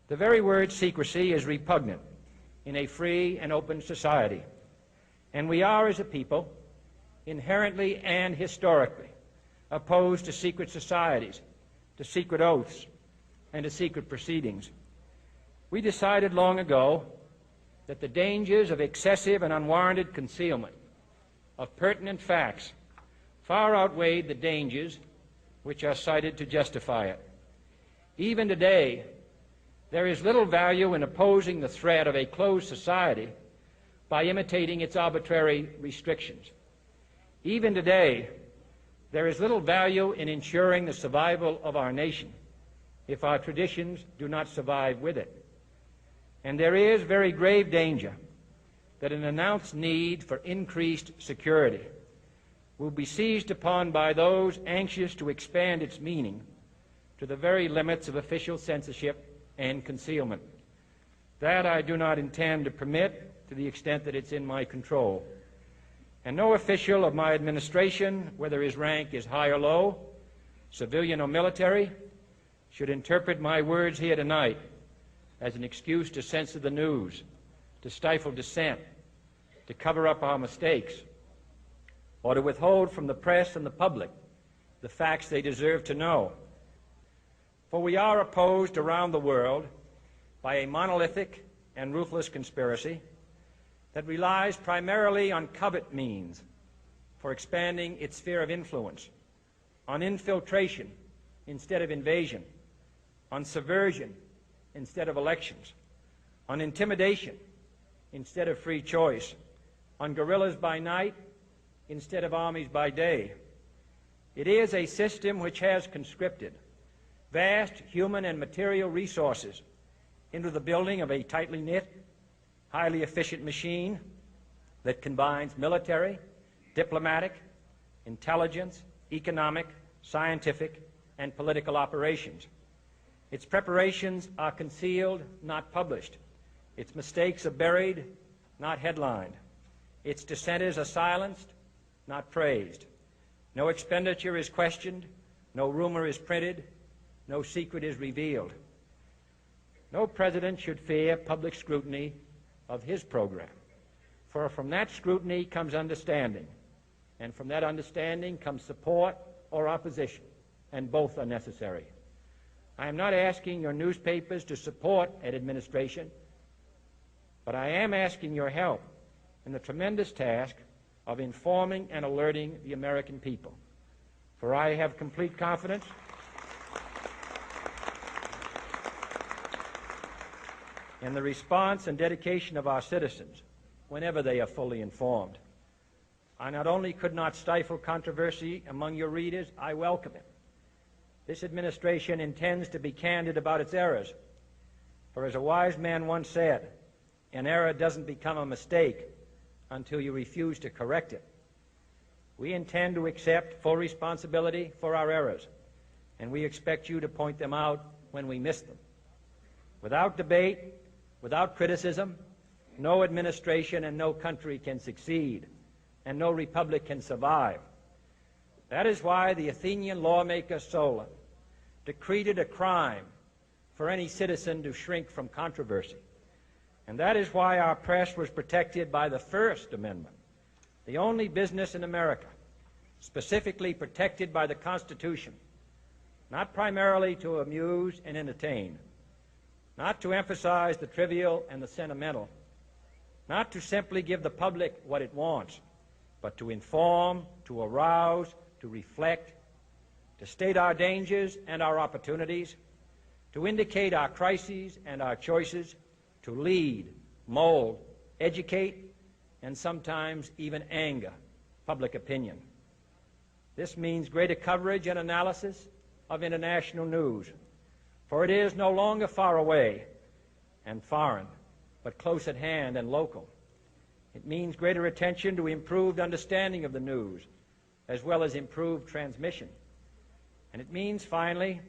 The very word secrecy is repugnant in a free and open society, and we are, as a people, inherently and historically opposed to secret societies, to secret oaths, and to secret proceedings. We decided long ago that the dangers of excessive and unwarranted concealment of pertinent facts far outweighed the dangers which are cited to justify it. Even today, there is little value in opposing the threat of a closed society by imitating its arbitrary restrictions. Even today, there is little value in ensuring the survival of our nation if our traditions do not survive with it. And there is very grave danger that an announced need for increased security will be seized upon by those anxious to expand its meaning to the very limits of official censorship and concealment. That I do not intend to permit to the extent that it's in my control. And no official of my administration, whether his rank is high or low, civilian or military, should interpret my words here tonight as an excuse to censor the news, to stifle dissent, to cover up our mistakes, or to withhold from the press and the public the facts they deserve to know. For we are opposed around the world by a monolithic and ruthless conspiracy that relies primarily on covert means for expanding its sphere of influence, on infiltration instead of invasion, on subversion instead of elections, on intimidation instead of free choice, on guerrillas by night instead of armies by day. It is a system which has conscripted vast human and material resources into the building of a tightly knit, highly efficient machine that combines military, diplomatic, intelligence, economic, scientific, and political operations. Its preparations are concealed, not published. Its mistakes are buried, not headlined. Its dissenters are silenced, not praised. No expenditure is questioned, no rumor is printed, no secret is revealed. No president should fear public scrutiny of his program, for from that scrutiny comes understanding, and from that understanding comes support or opposition, and both are necessary. I am not asking your newspapers to support an administration, but I am asking your help in the tremendous task of informing and alerting the American people. For I have complete confidence in the response and dedication of our citizens whenever they are fully informed. I not only could not stifle controversy among your readers, I welcome it. This administration intends to be candid about its errors. For as a wise man once said, an error doesn't become a mistake until you refuse to correct it. We intend to accept full responsibility for our errors, and we expect you to point them out when we miss them. Without debate, without criticism, no administration and no country can succeed, and no republic can survive. That is why the Athenian lawmaker Solon decreed it a crime for any citizen to shrink from controversy. And that is why our press was protected by the First Amendment, the only business in America specifically protected by the Constitution, not primarily to amuse and entertain, not to emphasize the trivial and the sentimental, not to simply give the public what it wants, but to inform, to arouse, to reflect, to state our dangers and our opportunities, to indicate our crises and our choices, to lead, mold, educate, and sometimes even anger public opinion. This means greater coverage and analysis of international news, for it is no longer far away and foreign, but close at hand and local. It means greater attention to improved understanding of the news, as well as improved transmission. And it means, finally,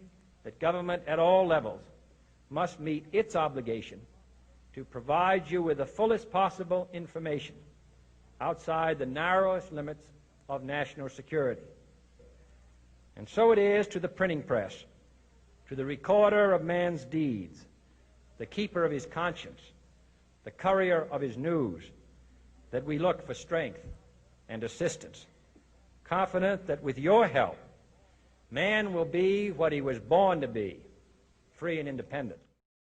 that government at all levels must meet its obligation to provide you with the fullest possible information outside the narrowest limits of national security. And so it is to the printing press, to the recorder of man's deeds, the keeper of his conscience, the courier of his news, that we look for strength and assistance, confident that with your help, man will be what he was born to be, free and independent.